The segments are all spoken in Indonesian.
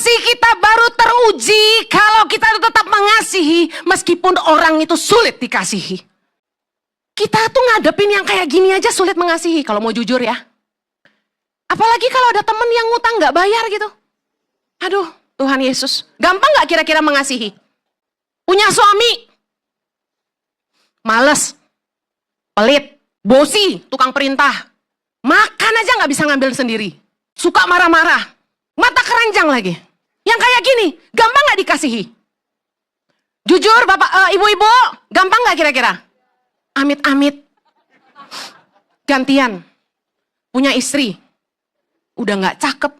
kasih kita baru teruji kalau kita tetap mengasihi meskipun orang itu sulit dikasihi. Kita tuh ngadepin yang kayak gini aja sulit mengasihi kalau mau jujur ya. Apalagi kalau ada temen yang ngutang gak bayar gitu. Aduh, Tuhan Yesus. Gampang gak kira-kira mengasihi? Punya suami, males, pelit, bosi, tukang perintah. Makan aja gak bisa ngambil sendiri. Suka marah-marah. Mata keranjang lagi. Yang kayak gini, gampang gak dikasihi? Jujur bapak, ibu-ibu, gampang gak kira-kira? Amit-amit. Gantian. Punya istri. Udah gak cakep.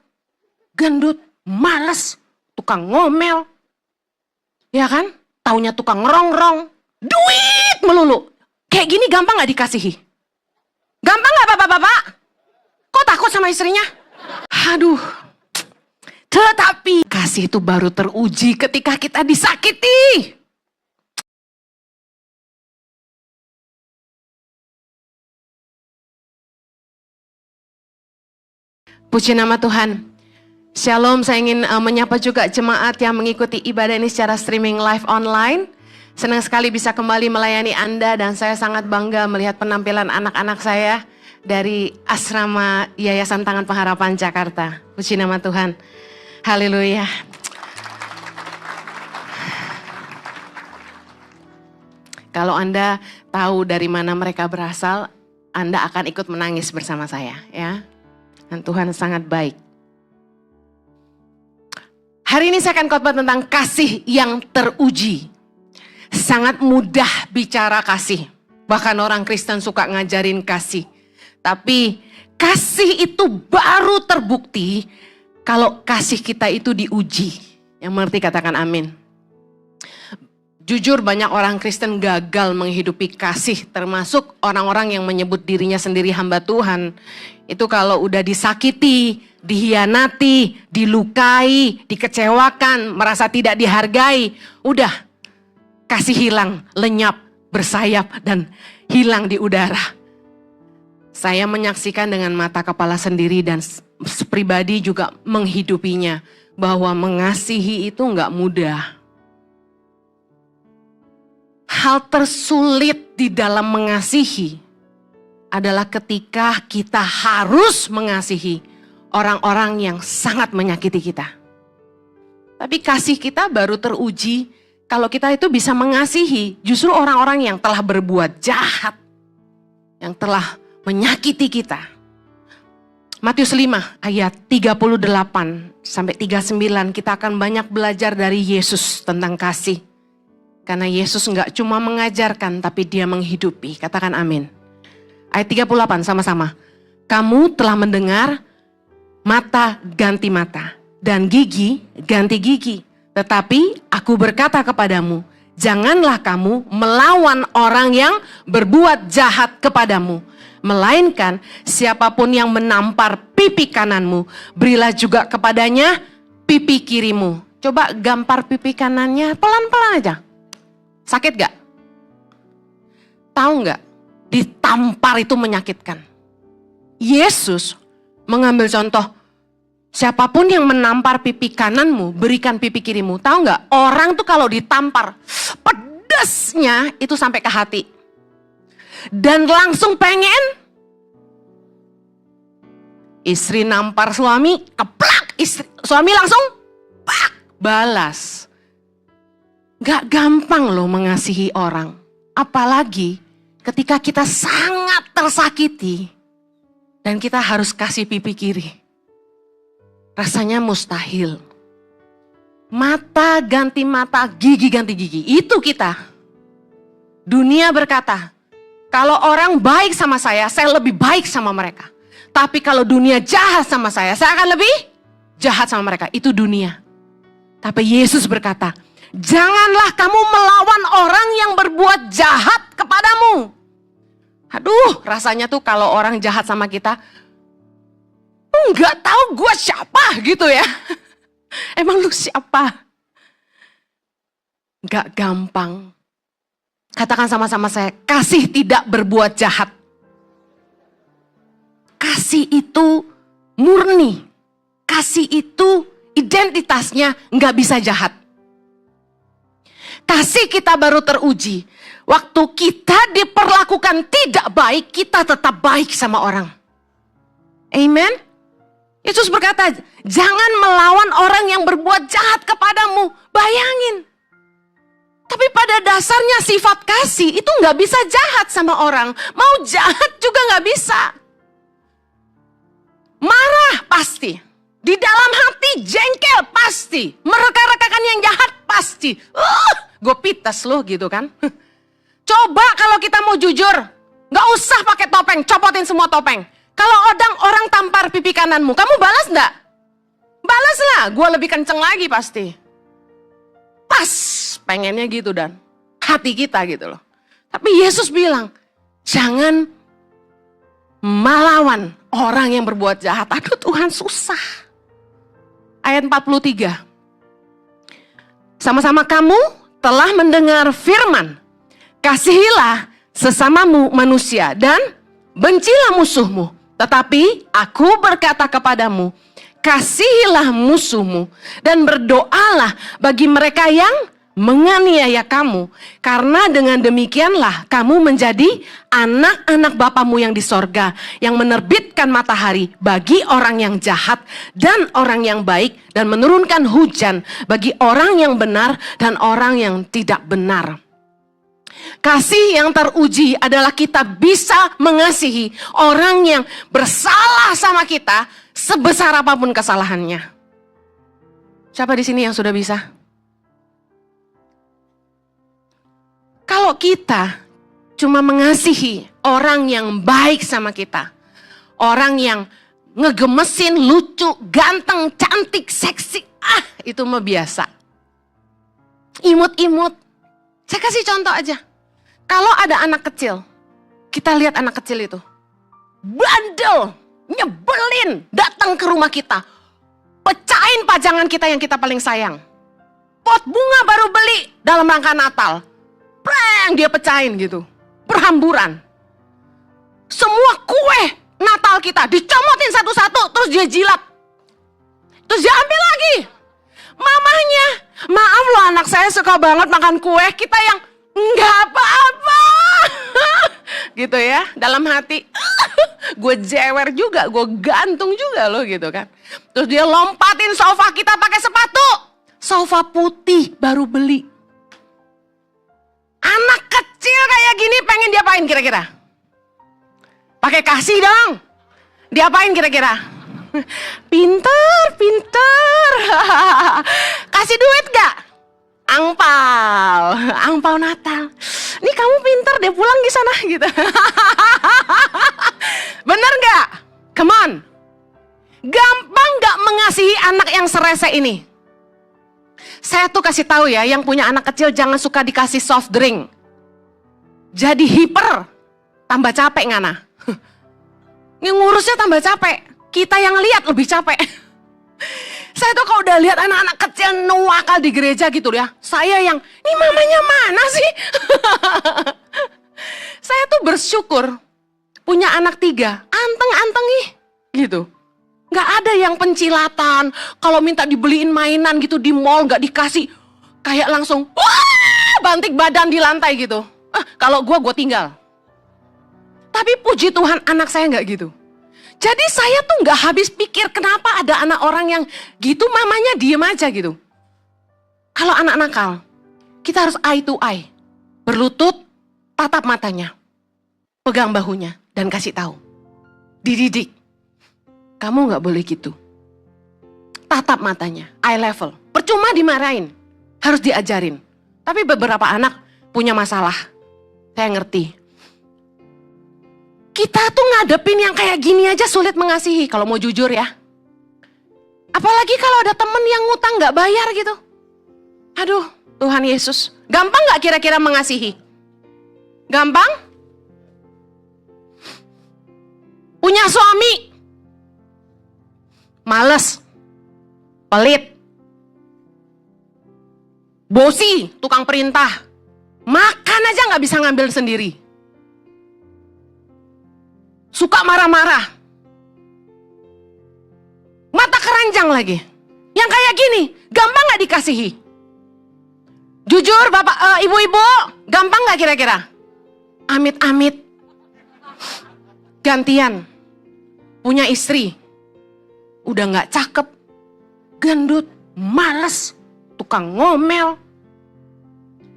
Gendut. Males. Tukang ngomel. Ya kan? Taunya tukang ngerongrong. Duit melulu. Kayak gini gampang gak dikasihi? Gampang gak bapak-bapak? Kok takut sama istrinya? Aduh. Tetapi kasih itu baru teruji ketika kita disakiti. Puji nama Tuhan. Shalom, saya ingin menyapa juga jemaat yang mengikuti ibadah ini secara streaming live online. Senang sekali bisa kembali melayani Anda dan saya sangat bangga melihat penampilan anak-anak saya dari Asrama Yayasan Tangan Pengharapan Jakarta. Puji nama Tuhan. Haleluya. Kalau Anda tahu dari mana mereka berasal, Anda akan ikut menangis bersama saya, ya. Dan Tuhan sangat baik. Hari ini saya akan khotbah tentang kasih yang teruji. Sangat mudah bicara kasih. Bahkan orang Kristen suka ngajarin kasih. Tapi kasih itu baru terbukti kalau kasih kita itu diuji. Yang mengerti katakan amin. Jujur banyak orang Kristen gagal menghidupi kasih, termasuk orang-orang yang menyebut dirinya sendiri hamba Tuhan. Itu kalau udah disakiti, dihianati, dilukai, dikecewakan, merasa tidak dihargai, udah kasih hilang, lenyap, bersayap, dan hilang di udara. Saya menyaksikan dengan mata kepala sendiri dan pribadi juga menghidupinya, bahwa mengasihi itu nggak mudah. Hal tersulit di dalam mengasihi adalah ketika kita harus mengasihi orang-orang yang sangat menyakiti kita. Tapi kasih kita baru teruji kalau kita itu bisa mengasihi justru orang-orang yang telah berbuat jahat, yang telah menyakiti kita. Matius 5 ayat 38 sampai 39 kita akan banyak belajar dari Yesus tentang kasih. Karena Yesus enggak cuma mengajarkan, tapi dia menghidupi. Katakan amin. Ayat 38 sama-sama. Kamu telah mendengar mata ganti mata dan gigi ganti gigi. Tetapi aku berkata kepadamu, janganlah kamu melawan orang yang berbuat jahat kepadamu. Melainkan siapapun yang menampar pipi kananmu, berilah juga kepadanya pipi kirimu. Coba gampar pipi kanannya pelan-pelan aja. Sakit gak? Tahu gak? Ditampar itu menyakitkan. Yesus mengambil contoh, siapapun yang menampar pipi kananmu, berikan pipi kirimu. Tahu gak? Orang tuh kalau ditampar, pedasnya itu sampai ke hati. Dan langsung pengen. Istri nampar suami, keplak. Suami langsung, pak, balas. Gak gampang loh mengasihi orang. Apalagi ketika kita sangat tersakiti dan kita harus kasih pipi kiri. Rasanya mustahil. Mata ganti mata, gigi ganti gigi. Itu kita. Dunia berkata, kalau orang baik sama saya lebih baik sama mereka. Tapi kalau dunia jahat sama saya akan lebih jahat sama mereka. Itu dunia. Tapi Yesus berkata, janganlah kamu melawan orang yang berbuat jahat kepadamu. Aduh, rasanya tuh kalau orang jahat sama kita, nggak tahu gue siapa gitu ya. Emang lu siapa? Nggak gampang. Katakan sama-sama saya, kasih tidak berbuat jahat. Kasih itu murni. Kasih itu identitasnya nggak bisa jahat. Kasih kita baru teruji. Waktu kita diperlakukan tidak baik, kita tetap baik sama orang. Amen. Yesus berkata, jangan melawan orang yang berbuat jahat kepadamu. Bayangin. Tapi pada dasarnya sifat kasih itu nggak bisa jahat sama orang. Mau jahat juga nggak bisa. Marah pasti. Di dalam hati jengkel pasti. Mereka-rekakan yang jahat pasti. Gue pites loh gitu kan. Coba kalau kita mau jujur. Gak usah pakai topeng, copotin semua topeng. Kalau orang tampar pipi kananmu, kamu balas gak? Balas lah, gue lebih kenceng lagi pasti. Pas, pengennya gitu dan hati kita gitu loh. Tapi Yesus bilang, jangan melawan orang yang berbuat jahat. Aduh Tuhan susah. Ayat 43. Sama-sama kamu telah mendengar firman. Kasihilah sesamamu manusia dan bencilah musuhmu. Tetapi aku berkata kepadamu, kasihilah musuhmu dan berdoalah bagi mereka yang menganiaya kamu. Karena dengan demikianlah kamu menjadi anak-anak Bapamu yang di sorga, yang menerbitkan matahari bagi orang yang jahat dan orang yang baik, dan menurunkan hujan bagi orang yang benar dan orang yang tidak benar. Kasih yang teruji adalah kita bisa mengasihi orang yang bersalah sama kita sebesar apapun kesalahannya. Siapa di sini yang sudah bisa? Kalau kita cuma mengasihi orang yang baik sama kita, orang yang ngegemesin, lucu, ganteng, cantik, seksi, itu mah biasa. Imut-imut. Saya kasih contoh aja. Kalau ada anak kecil, kita lihat anak kecil itu bandel, nyebelin, datang ke rumah kita, pecahin pajangan kita yang kita paling sayang. Pot bunga baru beli dalam rangka Natal, preng dia pecahin gitu, berhamburan. Semua kue Natal kita dicomotin satu-satu, terus dia jilat, terus dia ambil lagi. Mamahnya, maaf loh anak saya suka banget makan kue, kita yang nggak apa-apa. Gitu ya, dalam hati gue jewer juga, gue gantung juga loh gitu kan. Terus dia lompatin sofa kita pakai sepatu, sofa putih baru beli. Anak kecil kayak gini pengen diapain kira-kira? Pakai kasih dong. Diapain kira-kira? Pinter, pinter. Kasih duit gak? Angpau Natal. Nih kamu pinter deh, pulang di sana gitu. Bener gak? Come on. Gampang gak mengasihi anak yang serese ini? Saya tuh kasih tahu ya, yang punya anak kecil jangan suka dikasih soft drink. Jadi hiper, tambah capek ngana. Ngurusnya tambah capek. Kita yang lihat lebih capek. Saya tuh kalau udah lihat anak-anak kecil nuwakal di gereja gitu ya, saya yang, ini mamanya mana sih? Saya tuh bersyukur punya anak 3, anteng-anteng nih, gitu. Gak ada yang pencilatan, kalau minta dibeliin mainan gitu di mall gak dikasih, kayak langsung, wah, bantik badan di lantai gitu. Kalau gue tinggal. Tapi puji Tuhan anak saya gak gitu. Jadi saya tuh gak habis pikir kenapa ada anak orang yang gitu mamanya diem aja gitu. Kalau anak nakal, kita harus eye to eye. Berlutut, tatap matanya. Pegang bahunya dan kasih tahu. Dididik. Kamu gak boleh gitu. Tatap matanya, eye level. Percuma dimarahin, harus diajarin. Tapi beberapa anak punya masalah. Saya ngerti. Kita tuh ngadepin yang kayak gini aja sulit mengasihi kalau mau jujur ya. Apalagi kalau ada temen yang ngutang gak bayar gitu. Aduh, Tuhan Yesus. Gampang gak kira-kira mengasihi? Gampang? Punya suami males, pelit, bosi, tukang perintah, makan aja gak bisa ngambil sendiri. Suka marah-marah. Mata keranjang lagi. Yang kayak gini, gampang gak dikasihi? Jujur bapak, ibu-ibu, gampang gak kira-kira? Amit-amit. Gantian, punya istri, udah gak cakep, gendut, males, tukang ngomel.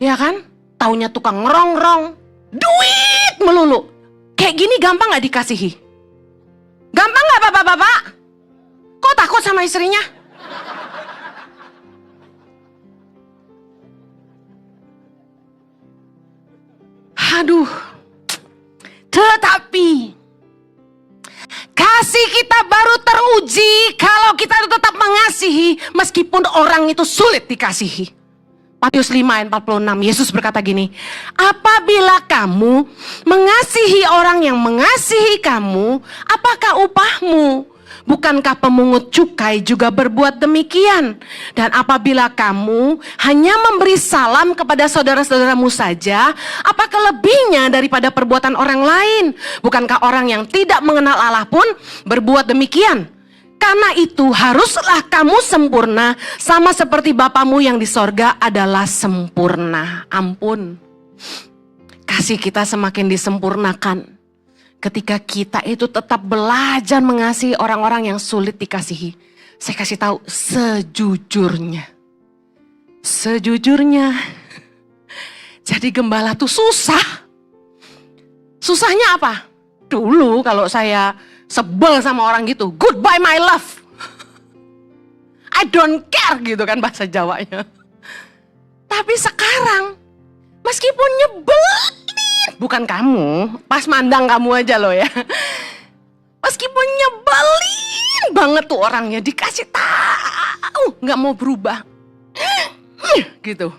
Ya kan? Taunya tukang ngerongrong, duit melulu. Kayak gini gampang gak dikasihi? Gampang gak bapak-bapak? Kok takut sama istrinya? Aduh. Tetapi kasih kita baru teruji kalau kita tetap mengasihi meskipun orang itu sulit dikasihi. Matius 5 ayat 46, Yesus berkata gini, apabila kamu mengasihi orang yang mengasihi kamu, apakah upahmu? Bukankah pemungut cukai juga berbuat demikian? Dan apabila kamu hanya memberi salam kepada saudara-saudaramu saja, apakah lebihnya daripada perbuatan orang lain? Bukankah orang yang tidak mengenal Allah pun berbuat demikian? Karena itu haruslah kamu sempurna sama seperti Bapamu yang di sorga adalah sempurna. Ampun. Kasih kita semakin disempurnakan ketika kita itu tetap belajar mengasihi orang-orang yang sulit dikasihi. Saya kasih tahu sejujurnya. Sejujurnya. Jadi gembala tuh susah. Susahnya apa? Dulu kalau saya sebel sama orang gitu, goodbye my love. I don't care gitu kan bahasa Jawanya. Tapi sekarang, meskipun nyebelin, bukan kamu, pas mandang kamu aja loh ya. Meskipun nyebelin banget tuh orangnya, dikasih tahu nggak mau berubah, gitu.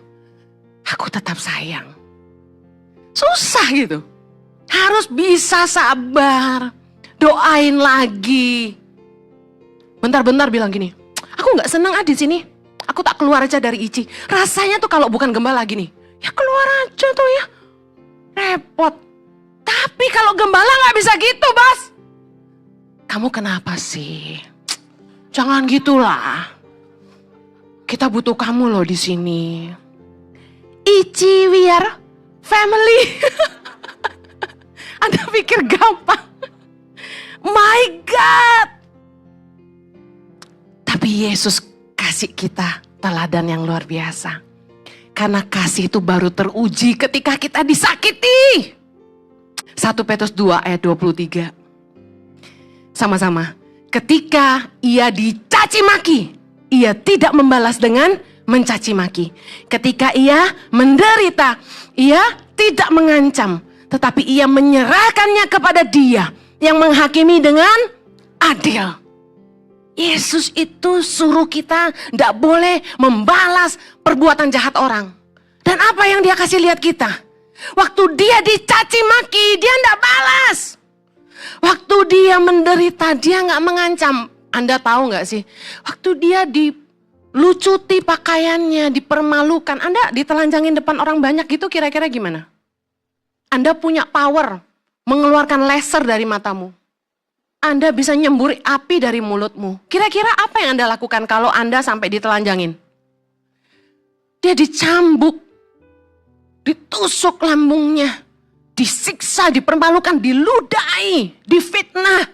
Aku tetap sayang. Susah gitu. Harus bisa sabar. Doain lagi. Bentar-bentar bilang gini, aku gak senang di sini. Aku tak keluar aja dari Ici. Rasanya tuh kalau bukan gembala gini, ya keluar aja tuh ya. Repot. Tapi kalau gembala gak bisa gitu, Bos. Kamu kenapa sih? Jangan gitulah. Kita butuh kamu loh di sini. Ici, we are family. Anda pikir gampang? My God. Tapi Yesus kasih kita teladan yang luar biasa. Karena kasih itu baru teruji ketika kita disakiti. 1 Petrus 2 ayat 23. Sama-sama. Ketika ia dicaci maki, ia tidak membalas dengan mencaci maki. Ketika ia menderita, ia tidak mengancam. Tetapi ia menyerahkannya kepada Dia yang menghakimi dengan adil. Yesus itu suruh kita tidak boleh membalas perbuatan jahat orang. Dan apa yang Dia kasih lihat kita? Waktu Dia dicaci maki, Dia tidak balas. Waktu Dia menderita, Dia nggak mengancam. Anda tahu nggak sih? Waktu Dia dilucuti pakaiannya, dipermalukan, Anda ditelanjangin depan orang banyak gitu, kira-kira gimana? Anda punya power mengeluarkan laser dari matamu. Anda bisa nyemburi api dari mulutmu. Kira-kira apa yang Anda lakukan kalau Anda sampai ditelanjangin? Dia dicambuk, ditusuk lambungnya, disiksa, dipermalukan, diludahi, difitnah,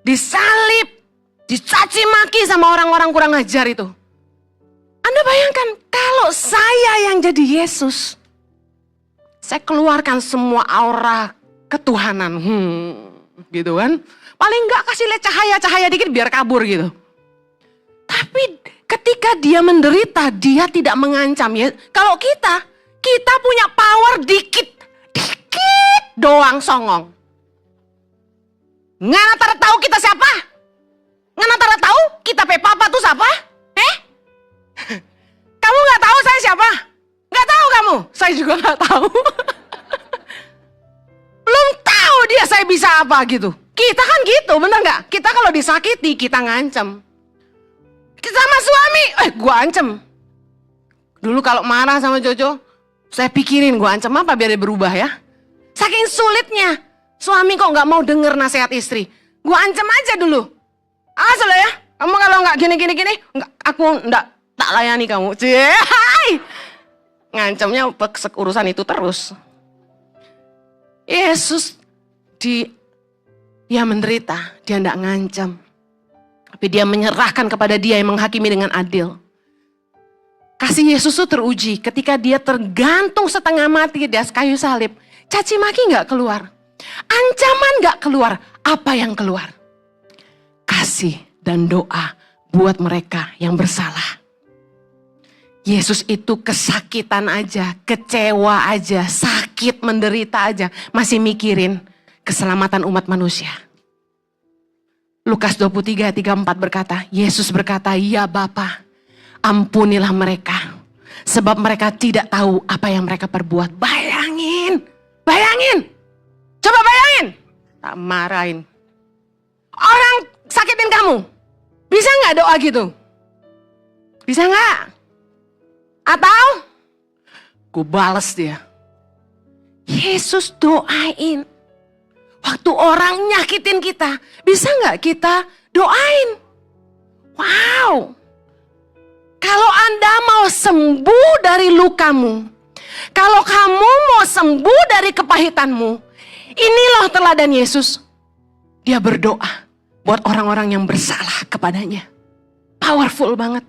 disalib, dicaci maki sama orang-orang kurang ajar itu. Anda bayangkan kalau saya yang jadi Yesus, saya keluarkan semua aura ketuhanan, gitu kan. Paling enggak kasih lihat cahaya-cahaya dikit biar kabur gitu. Tapi ketika Dia menderita, Dia tidak mengancam ya. Kalau kita punya power dikit doang songong. Ngana tara tahu kita siapa? Ngana tara tahu kita papa tuh siapa? Kamu nggak tahu saya siapa? Nggak tahu kamu? Saya juga nggak tahu. Belum tahu dia saya bisa apa gitu. Kita kan gitu, bener nggak? Kita kalau disakiti kita ngancem. Kita sama suami, gua ancem. Dulu kalau marah sama Jojo, saya pikirin gua ancem apa biar dia berubah ya. Saking sulitnya, suami kok nggak mau denger nasihat istri. Gua ancem aja dulu. Awas lo ya, Kamu kalau nggak gini, aku nggak tak layani kamu. Hai. Ngancamnya urusan itu terus. Yesus dia menderita, dia tidak ngancam. Tapi dia menyerahkan kepada dia yang menghakimi dengan adil. Kasih Yesus itu teruji ketika dia tergantung setengah mati di atas kayu salib. Caci maki gak keluar. Ancaman gak keluar. Apa yang keluar? Kasih dan doa buat mereka yang bersalah. Yesus itu kesakitan aja, kecewa aja, sakit, menderita aja. Masih mikirin keselamatan umat manusia. Lukas 23:34 berkata, Yesus berkata, ya Bapa, ampunilah mereka. Sebab mereka tidak tahu apa yang mereka perbuat. Bayangin. Coba bayangin. Tak marahin. Orang sakitin kamu. Bisa gak doa gitu? Bisa gak? Atau gue bales dia. Yesus doain. Waktu orang nyakitin kita, bisa gak kita doain? Wow. Kalau Anda mau sembuh dari lukamu, kalau kamu mau sembuh dari kepahitanmu, ini loh teladan Yesus. Dia berdoa buat orang-orang yang bersalah kepadanya. Powerful banget.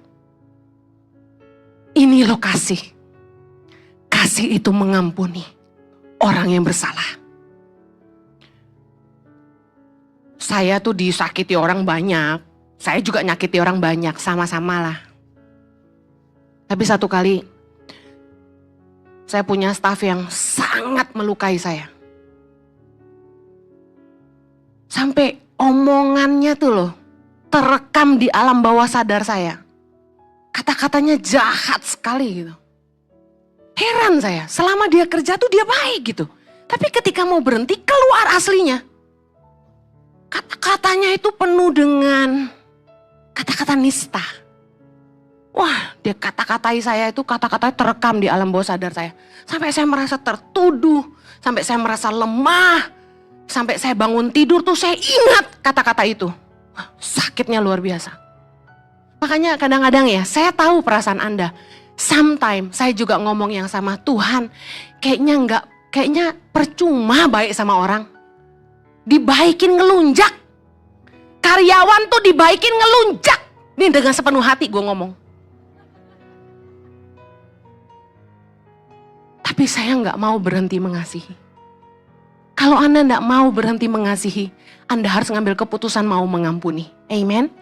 Ini loh kasih. Kasih itu mengampuni orang yang bersalah. Saya tuh disakiti orang banyak. Saya juga nyakiti orang banyak, sama-sama lah. Tapi satu kali, saya punya staf yang sangat melukai saya. Sampai omongannya tuh loh, terekam di alam bawah sadar saya. Kata-katanya jahat sekali gitu. Heran saya, selama dia kerja tuh dia baik gitu. Tapi ketika mau berhenti, keluar aslinya. Kata-katanya itu penuh dengan kata-kata nista. Wah, dia kata-katai saya itu kata-katanya terekam di alam bawah sadar saya. Sampai saya merasa tertuduh, sampai saya merasa lemah, sampai saya bangun tidur tuh saya ingat kata-kata itu. Wah, sakitnya luar biasa. Makanya kadang-kadang ya, saya tahu perasaan Anda. Sometimes saya juga ngomong yang sama, Tuhan, kayaknya percuma baik sama orang. Dibaikin ngelunjak. Karyawan tuh dibaikin ngelunjak. Ini dengan sepenuh hati gue ngomong. Tapi saya gak mau berhenti mengasihi. Kalau Anda gak mau berhenti mengasihi, Anda harus ngambil keputusan mau mengampuni. Amen.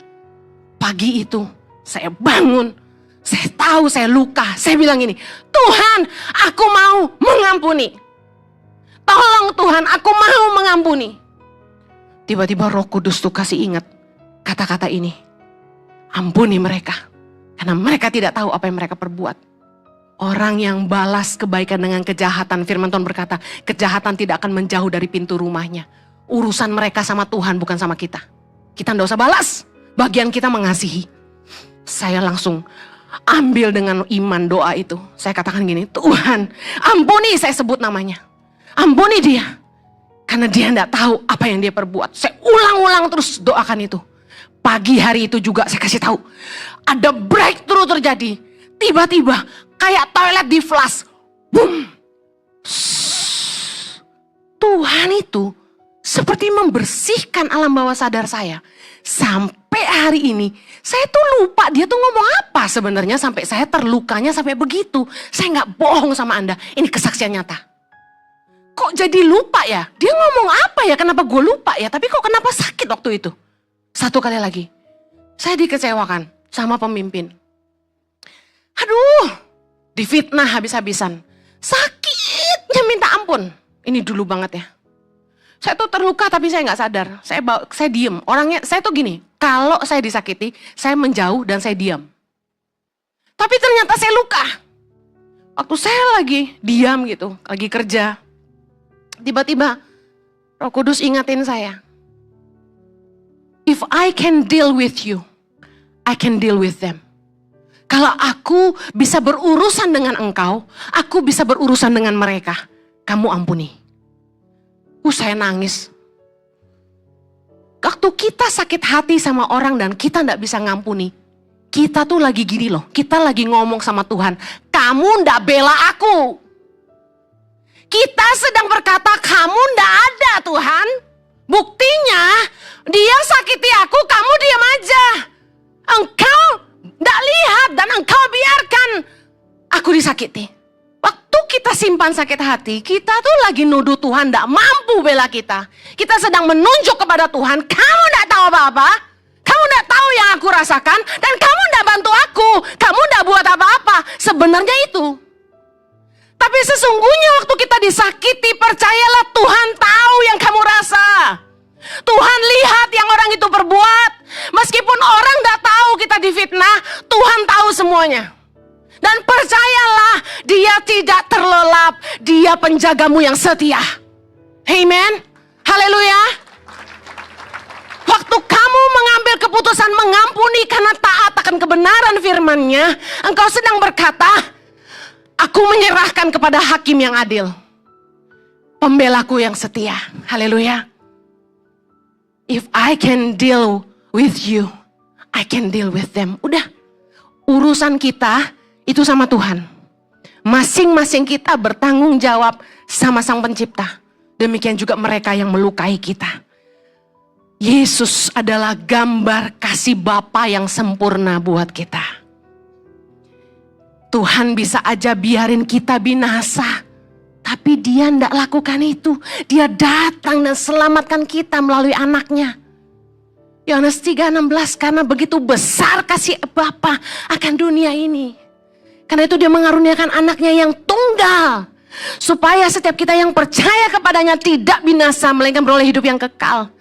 Pagi itu saya bangun. Saya tahu saya luka. Saya bilang gini, Tuhan, aku mau mengampuni. Tolong Tuhan, aku mau mengampuni. Tiba-tiba Roh Kudus tuh kasih ingat kata-kata ini. Ampuni mereka, karena mereka tidak tahu apa yang mereka perbuat. Orang yang balas kebaikan dengan kejahatan, firman Tuhan berkata, kejahatan tidak akan menjauh dari pintu rumahnya. Urusan mereka sama Tuhan, bukan sama kita. Kita tidak usah balas, bagian kita mengasihi. Saya langsung ambil dengan iman doa itu. Saya katakan gini, Tuhan, ampuni, saya sebut namanya. Ampuni dia. Karena dia tidak tahu apa yang dia perbuat. Saya ulang-ulang terus doakan itu. Pagi hari itu juga saya kasih tahu. Ada breakthrough terjadi. Tiba-tiba kayak toilet di flush. Boom. Tuhan itu seperti membersihkan alam bawah sadar saya. Sampai hari ini saya tuh lupa dia tuh ngomong apa sebenarnya. Sampai saya terlukanya sampai begitu. Saya gak bohong sama Anda. Ini kesaksian nyata. Kok jadi lupa ya? Dia ngomong apa ya? Kenapa gue lupa ya? Tapi kok kenapa sakit waktu itu? Satu kali lagi. Saya dikecewakan sama pemimpin. Aduh, difitnah habis-habisan. Sakitnya minta ampun. Ini dulu banget ya. Saya tuh terluka tapi saya gak sadar. Saya diem. Orangnya, saya tuh gini. Kalau saya disakiti, saya menjauh dan saya diam. Tapi ternyata saya luka. Waktu saya lagi diam gitu, lagi kerja. Tiba-tiba Roh Kudus ingatin saya. If I can deal with you, I can deal with them. Kalau aku bisa berurusan dengan engkau, aku bisa berurusan dengan mereka. Kamu ampuni. Saya nangis. Waktu kita sakit hati sama orang dan kita gak bisa ngampuni, kita tuh lagi gini loh, kita lagi ngomong sama Tuhan, kamu gak bela aku. Kita sedang berkata, kamu gak ada Tuhan. Buktinya, dia sakiti aku, kamu diam aja. Engkau gak lihat dan engkau biarkan aku disakiti. Waktu kita simpan sakit hati, kita tuh lagi nuduh Tuhan gak mampu bela kita. Kita sedang menunjuk kepada Tuhan, kamu gak tahu apa-apa. Kamu gak tahu yang aku rasakan, dan kamu gak bantu aku. Kamu gak buat apa-apa. Sebenarnya itu. Tapi sesungguhnya waktu kita disakiti, percayalah Tuhan tahu yang kamu rasa. Tuhan lihat yang orang itu perbuat. Meskipun orang gak tahu kita difitnah, Tuhan tahu semuanya. Dan percayalah, dia tidak terlelap. Dia penjagamu yang setia. Amen. Haleluya. Waktu kamu mengambil keputusan mengampuni karena taat akan kebenaran firman-Nya, engkau sedang berkata, aku menyerahkan kepada hakim yang adil. Pembelaku yang setia. Haleluya. If I can deal with you, I can deal with them. Udah. Urusan kita itu sama Tuhan. Masing-masing kita bertanggung jawab sama Sang Pencipta. Demikian juga mereka yang melukai kita. Yesus adalah gambar kasih Bapa yang sempurna buat kita. Tuhan bisa aja biarin kita binasa. Tapi dia tidak lakukan itu. Dia datang dan selamatkan kita melalui anaknya. Yohanes 3:16, karena begitu besar kasih Bapa akan dunia ini. Karena itu dia mengaruniakan anaknya yang tunggal. Supaya setiap kita yang percaya kepadanya tidak binasa, melainkan beroleh hidup yang kekal.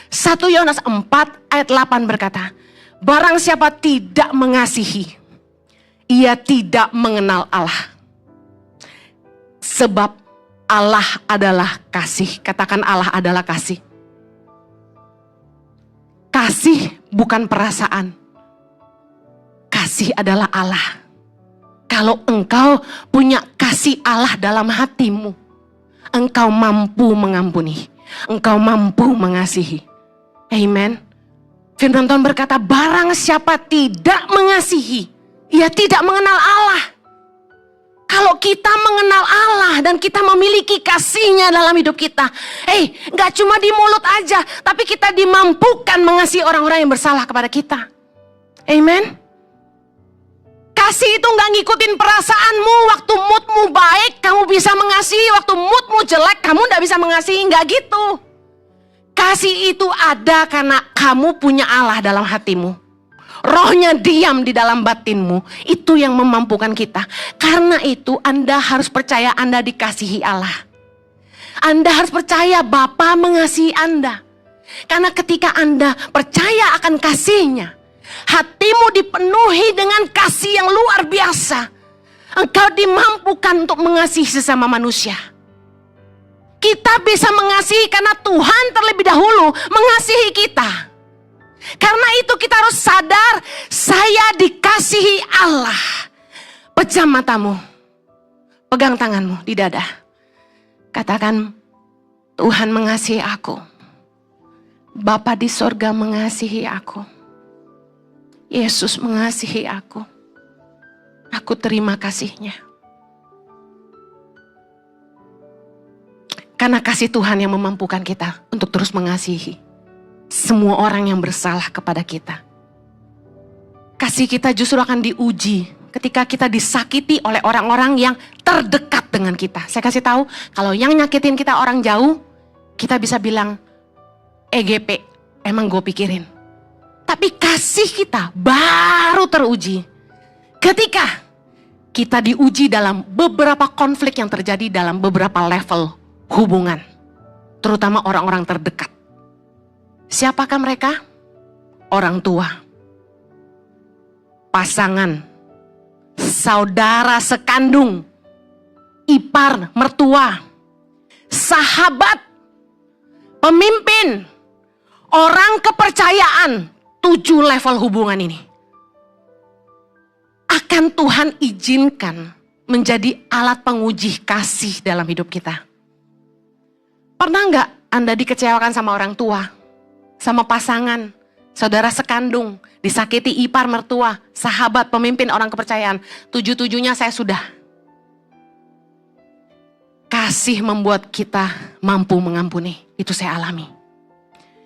1 Yohanes 4 ayat 8 berkata, barang siapa tidak mengasihi, ia tidak mengenal Allah. Sebab Allah adalah kasih. Katakan Allah adalah kasih. Kasih bukan perasaan. Kasih adalah Allah. Kalau engkau punya kasih Allah dalam hatimu, engkau mampu mengampuni. Engkau mampu mengasihi. Amen. Firman Tuhan berkata, barang siapa tidak mengasihi, ia tidak mengenal Allah. Kalau kita mengenal Allah dan kita memiliki kasih-Nya dalam hidup kita, gak cuma di mulut aja, tapi kita dimampukan mengasihi orang-orang yang bersalah kepada kita. Amen. Kasih itu gak ngikutin perasaanmu. Waktu moodmu baik, kamu bisa mengasihi. Waktu moodmu jelek, kamu gak bisa mengasihi. Gak gitu. Kasih itu ada karena kamu punya Allah dalam hatimu. Rohnya diam di dalam batinmu. Itu yang memampukan kita. Karena itu Anda harus percaya Anda dikasihi Allah. Anda harus percaya Bapa mengasihi Anda. Karena ketika Anda percaya akan kasih-Nya, hatimu dipenuhi dengan kasih yang luar biasa. Engkau dimampukan untuk mengasihi sesama manusia. Kita bisa mengasihi karena Tuhan terlebih dahulu mengasihi kita. Karena itu kita harus sadar, saya dikasihi Allah. Pejam matamu, pegang tanganmu di dada. Katakan, Tuhan mengasihi aku. Bapa di sorga mengasihi aku. Yesus mengasihi aku. Aku terima kasih-Nya. Karena kasih Tuhan yang memampukan kita untuk terus mengasihi semua orang yang bersalah kepada kita. Kasih kita justru akan diuji ketika kita disakiti oleh orang-orang yang terdekat dengan kita. Saya kasih tahu, kalau yang nyakitin kita orang jauh, kita bisa bilang, EGP, emang gue pikirin. Tapi kasih kita baru teruji ketika kita diuji dalam beberapa konflik yang terjadi dalam beberapa level hubungan, terutama orang-orang terdekat. Siapakah mereka? Orang tua, pasangan, saudara sekandung, ipar, mertua, sahabat, pemimpin, orang kepercayaan. 7 level hubungan ini akan Tuhan izinkan menjadi alat penguji kasih dalam hidup kita. Pernah nggak Anda dikecewakan sama orang tua? sama pasangan, saudara sekandung, disakiti ipar mertua, sahabat, pemimpin orang kepercayaan. 7-7-nya saya sudah. Kasih membuat kita mampu mengampuni. Itu saya alami.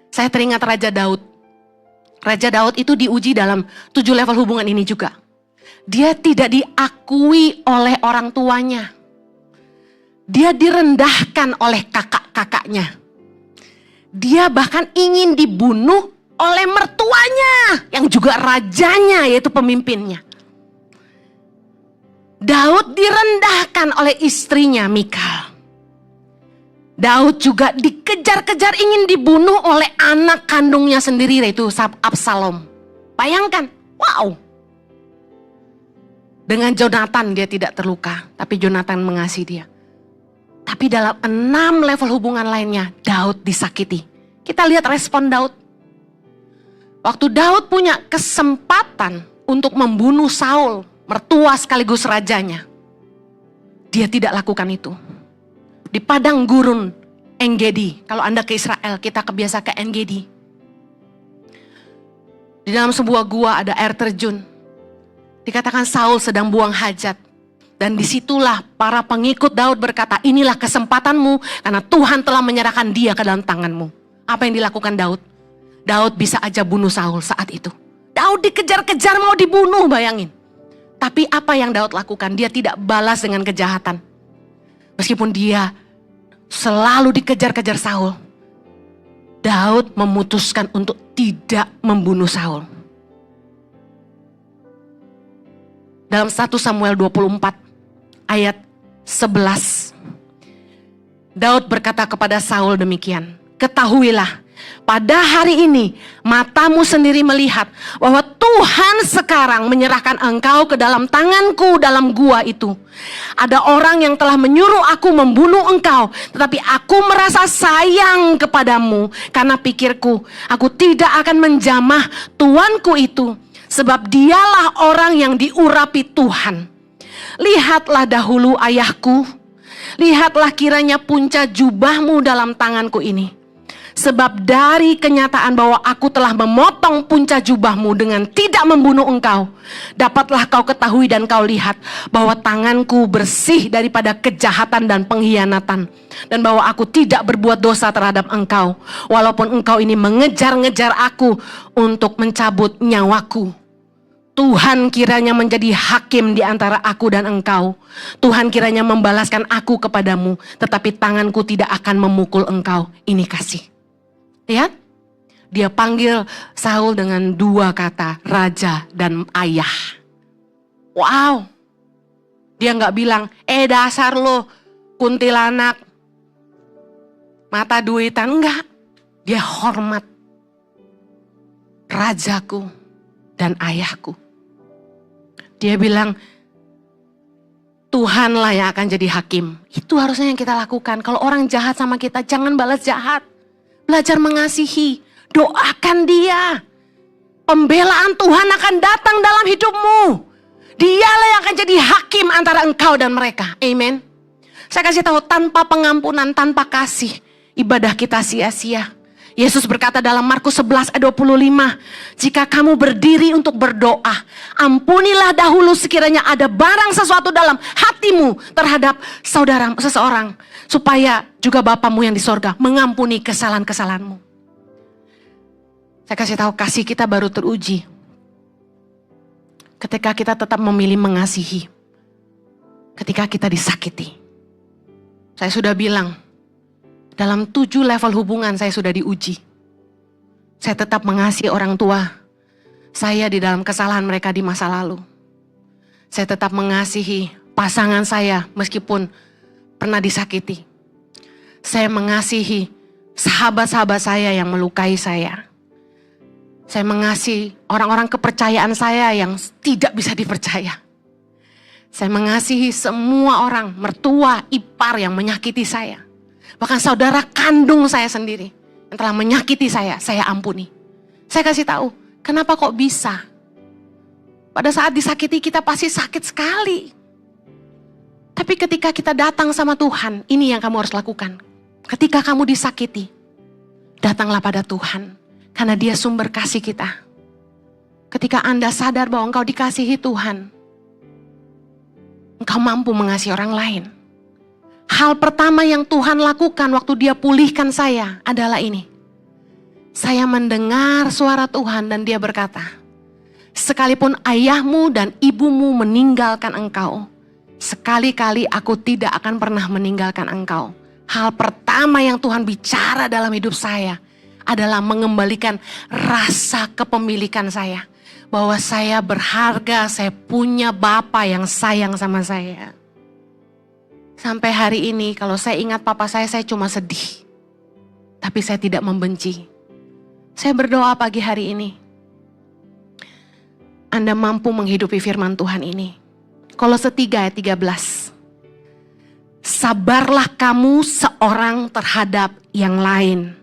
Saya teringat Raja Daud. Raja Daud itu diuji dalam 7 level hubungan ini juga. Dia tidak diakui oleh orang tuanya. Dia direndahkan oleh kakak-kakaknya. Dia bahkan ingin dibunuh oleh mertuanya yang juga rajanya, yaitu pemimpinnya. Daud direndahkan oleh istrinya Mikal. Daud juga dikejar-kejar ingin dibunuh oleh anak kandungnya sendiri, yaitu Absalom. Bayangkan, wow. Dengan Jonathan dia tidak terluka, tapi Jonathan mengasihi dia. Tapi dalam 6 level hubungan lainnya, Daud disakiti. Kita lihat respon Daud. Waktu Daud punya kesempatan untuk membunuh Saul, mertua sekaligus rajanya, dia tidak lakukan itu. Di padang gurun En-Gedi, kalau Anda ke Israel, kita kebiasa ke En-Gedi. Di dalam sebuah gua ada air terjun. Dikatakan Saul sedang buang hajat. Dan disitulah para pengikut Daud berkata, inilah kesempatanmu karena Tuhan telah menyerahkan dia ke dalam tanganmu. Apa yang dilakukan Daud? Daud bisa aja bunuh Saul saat itu. Daud dikejar-kejar mau dibunuh, bayangin. Tapi apa yang Daud lakukan? Dia tidak balas dengan kejahatan. Meskipun dia selalu dikejar-kejar Saul, Daud memutuskan untuk tidak membunuh Saul. Dalam 1 Samuel 24 ayat 11, Daud berkata kepada Saul demikian, ketahuilah, pada hari ini matamu sendiri melihat bahwa Tuhan sekarang menyerahkan engkau ke dalam tanganku dalam gua itu. Ada orang yang telah menyuruh aku membunuh engkau, tetapi aku merasa sayang kepadamu karena pikirku, aku tidak akan menjamah tuanku itu, sebab dialah orang yang diurapi Tuhan. Lihatlah dahulu ayahku, lihatlah kiranya punca jubahmu dalam tanganku ini. Sebab dari kenyataan bahwa aku telah memotong punca jubahmu dengan tidak membunuh engkau, dapatlah kau ketahui dan kau lihat bahwa tanganku bersih daripada kejahatan dan pengkhianatan, dan bahwa aku tidak berbuat dosa terhadap engkau, walaupun engkau ini mengejar-ngejar aku untuk mencabut nyawaku. Tuhan kiranya menjadi hakim di antara aku dan engkau. Tuhan kiranya membalaskan aku kepadamu, tetapi tanganku tidak akan memukul engkau. Ini kasih. Lihat, dia panggil Saul dengan 2 kata, raja dan ayah. Wow, dia nggak bilang, dasar lo kuntilanak, mata duitan, enggak. Dia hormat rajaku dan ayahku. Dia bilang, Tuhanlah yang akan jadi hakim. Itu harusnya yang kita lakukan. Kalau orang jahat sama kita, jangan balas jahat. Belajar mengasihi, doakan dia. Pembelaan Tuhan akan datang dalam hidupmu. Dialah yang akan jadi hakim antara engkau dan mereka. Amen. Saya kasih tahu, tanpa pengampunan, tanpa kasih, ibadah kita sia-sia. Yesus berkata dalam Markus 11 ayat 25, jika kamu berdiri untuk berdoa, ampunilah dahulu sekiranya ada barang sesuatu dalam hatimu terhadap saudara seseorang, supaya juga Bapamu yang di sorga mengampuni kesalahan-kesalahanmu. Saya kasih tahu, kasih kita baru teruji ketika kita tetap memilih mengasihi, ketika kita disakiti. Saya sudah bilang, dalam 7 level hubungan saya sudah diuji. Saya tetap mengasihi orang tua saya di dalam kesalahan mereka di masa lalu. Saya tetap mengasihi pasangan saya meskipun pernah disakiti. Saya mengasihi sahabat-sahabat saya yang melukai saya. Saya mengasihi orang-orang kepercayaan saya yang tidak bisa dipercaya. Saya mengasihi semua orang, mertua, ipar yang menyakiti saya. Bahkan saudara kandung saya sendiri yang telah menyakiti saya ampuni. Saya kasih tahu, kenapa kok bisa? Pada saat disakiti kita pasti sakit sekali. Tapi ketika kita datang sama Tuhan, ini yang kamu harus lakukan. Ketika kamu disakiti, datanglah pada Tuhan. Karena Dia sumber kasih kita. Ketika Anda sadar bahwa engkau dikasihi Tuhan, engkau mampu mengasihi orang lain. Hal pertama yang Tuhan lakukan waktu Dia pulihkan saya adalah ini. Saya mendengar suara Tuhan dan Dia berkata, sekalipun ayahmu dan ibumu meninggalkan engkau, sekali-kali aku tidak akan pernah meninggalkan engkau. Hal pertama yang Tuhan bicara dalam hidup saya adalah mengembalikan rasa kepemilikan saya. Bahwa saya berharga, saya punya Bapa yang sayang sama saya. Sampai hari ini kalau saya ingat papa saya cuma sedih. Tapi saya tidak membenci. Saya berdoa pagi hari ini. Anda mampu menghidupi firman Tuhan ini. Kolose 3 ayat 13. Sabarlah kamu seorang terhadap yang lain.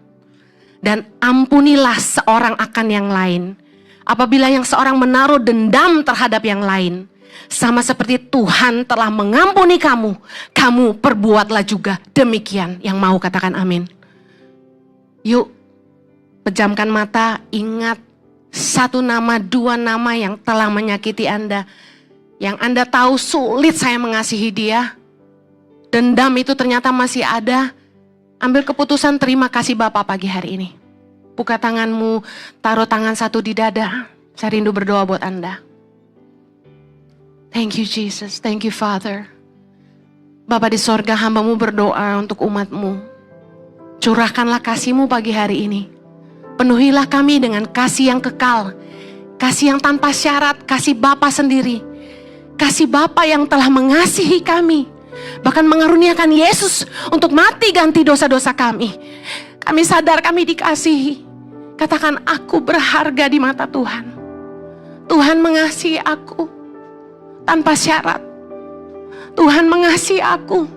Dan ampunilah seorang akan yang lain. Apabila yang seorang menaruh dendam terhadap yang lain. Sama seperti Tuhan telah mengampuni kamu. Kamu perbuatlah juga demikian. Yang mau katakan amin. Yuk, pejamkan mata, ingat satu nama, dua nama yang telah menyakiti Anda. Yang Anda tahu sulit saya mengasihi dia. Dendam itu ternyata masih ada. Ambil keputusan terima kasih Bapa pagi hari ini. Buka tanganmu, taruh tangan satu di dada. Saya rindu berdoa buat Anda. Thank you Jesus, thank you Father. Bapa di sorga, hamba-Mu berdoa untuk umat-Mu. Curahkanlah kasih-Mu pagi hari ini. Penuhilah kami dengan kasih yang kekal. Kasih yang tanpa syarat, kasih Bapa sendiri. Kasih Bapa yang telah mengasihi kami. Bahkan mengaruniakan Yesus untuk mati ganti dosa-dosa kami. Kami sadar kami dikasihi. Katakan, aku berharga di mata Tuhan. Tuhan mengasihi aku tanpa syarat. Tuhan mengasihi aku.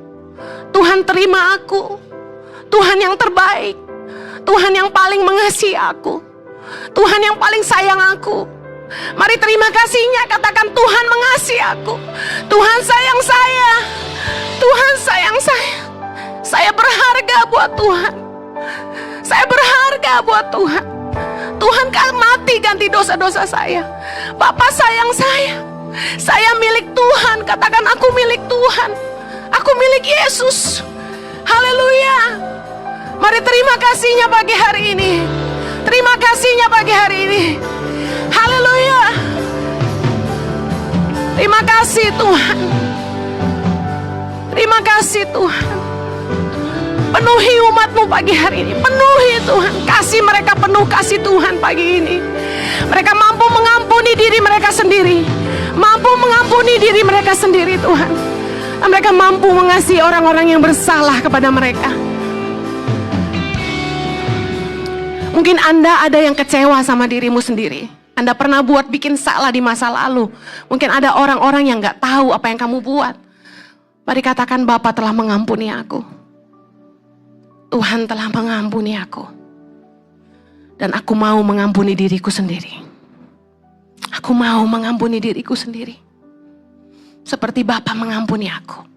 Tuhan terima aku. Tuhan yang terbaik. Tuhan yang paling mengasihi aku. Tuhan yang paling sayang aku. Mari terima kasihnya, katakan Tuhan mengasihi aku. Tuhan sayang saya. Tuhan sayang saya. Saya berharga buat Tuhan. Saya berharga buat Tuhan. Tuhan kan mati ganti dosa-dosa saya. Bapa sayang saya. Saya milik Tuhan. Katakan aku milik Tuhan. Aku milik Yesus. Haleluya. Mari terima kasihnya pagi hari ini. Terima kasihnya pagi hari ini. Haleluya. Terima kasih Tuhan. Terima kasih Tuhan. Penuhi umat-Mu pagi hari ini. Penuhi Tuhan. Kasih mereka penuh kasih Tuhan pagi ini. Mereka mampu mengampuni diri mereka sendiri. Mampu mengampuni diri mereka sendiri Tuhan. Dan mereka mampu mengasihi orang-orang yang bersalah kepada mereka. Mungkin Anda ada yang kecewa sama dirimu sendiri. Anda pernah buat bikin salah di masa lalu. Mungkin ada orang-orang yang gak tahu apa yang kamu buat. Mari katakan, Bapa telah mengampuni aku. Tuhan telah mengampuni aku. Dan aku mau mengampuni diriku sendiri. Aku mau mengampuni diriku sendiri. Seperti Bapa mengampuni aku.